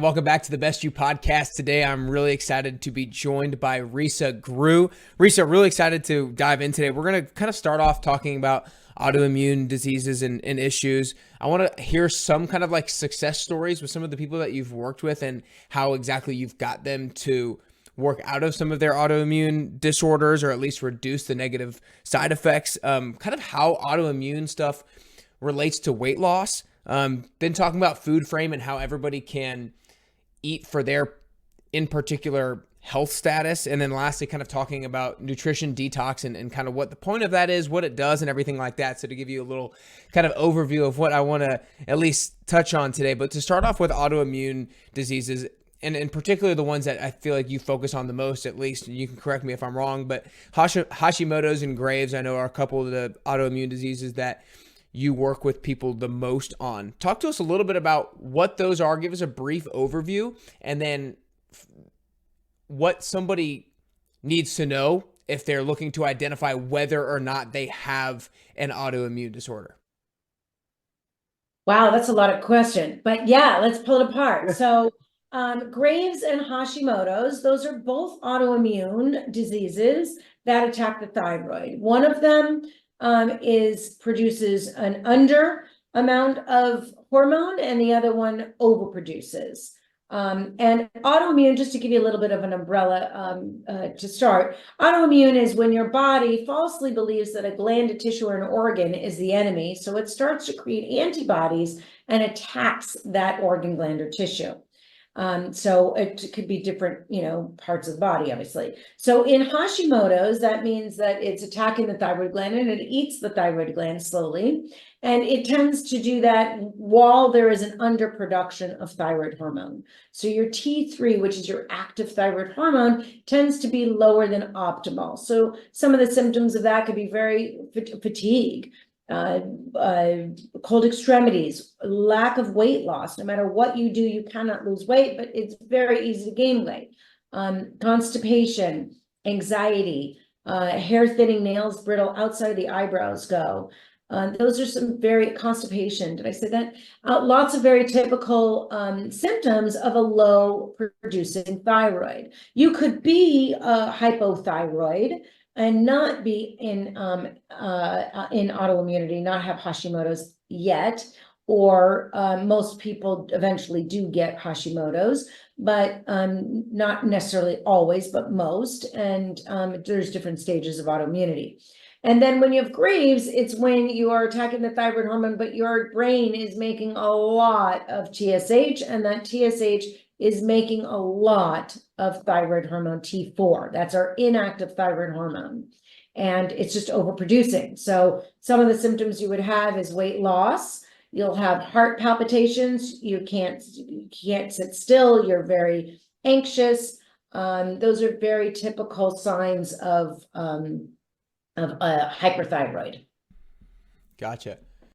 Welcome back to the Best You podcast. Today, I'm really excited to be joined by Risa Grew. Risa, really excited to dive in today. We're going to kind of start off talking about autoimmune diseases and issues. I want to hear some kind of like success stories with some of the people that you've worked with and how exactly you've got them to work out of some of their autoimmune disorders or at least reduce the negative side effects. Kind of how autoimmune stuff relates to weight loss. Been talking about food frame and how everybody can eat for their in particular health status. And then lastly, kind of talking about nutrition detox and kind of what the point of that is, what it does and everything like that. So to give you a little kind of overview of what I want to at least touch on today, but to start off with autoimmune diseases, and in particular the ones that I feel like you focus on the most, at least, and you can correct me if I'm wrong, but Hashimoto's and Graves, I know, are a couple of the autoimmune diseases that you work with people the most on. Talk to us a little bit about what those are. Give us a brief overview, and then what somebody needs to know if they're looking to identify whether or not they have an autoimmune disorder. Wow, that's a lot of question. But yeah, let's pull it apart. So Graves and Hashimoto's, those are both autoimmune diseases that attack the thyroid. One of them produces an under amount of hormone, and the other one overproduces. And autoimmune, just to give you a little bit of an umbrella to start, autoimmune is when your body falsely believes that a gland, a tissue, or an organ is the enemy. So it starts to create antibodies and attacks that organ, gland, or tissue. So it could be different, parts of the body, obviously. So in Hashimoto's, that means that it's attacking the thyroid gland and it eats the thyroid gland slowly. And it tends to do that while there is an underproduction of thyroid hormone. So your T3, which is your active thyroid hormone, tends to be lower than optimal. So some of the symptoms of that could be very fatigue, cold extremities, lack of weight loss. No matter what you do, you cannot lose weight, but it's very easy to gain weight. Constipation, anxiety, hair thinning, nails brittle, outside of the eyebrows go. Those are some very constipation. Did I say that? Lots of very typical symptoms of a low producing thyroid. You could be hypothyroid and not be in autoimmunity, not have Hashimoto's yet, or most people eventually do get Hashimoto's, but not necessarily always, but most. And there's different stages of autoimmunity. And then when you have Graves, it's when you are attacking the thyroid hormone, but your brain is making a lot of TSH, and that TSH is making a lot of thyroid hormone T4. That's our inactive thyroid hormone. And it's just overproducing. So some of the symptoms you would have is weight loss. You'll have heart palpitations. You can't sit still. You're very anxious. Those are very typical signs of hyperthyroid. Gotcha.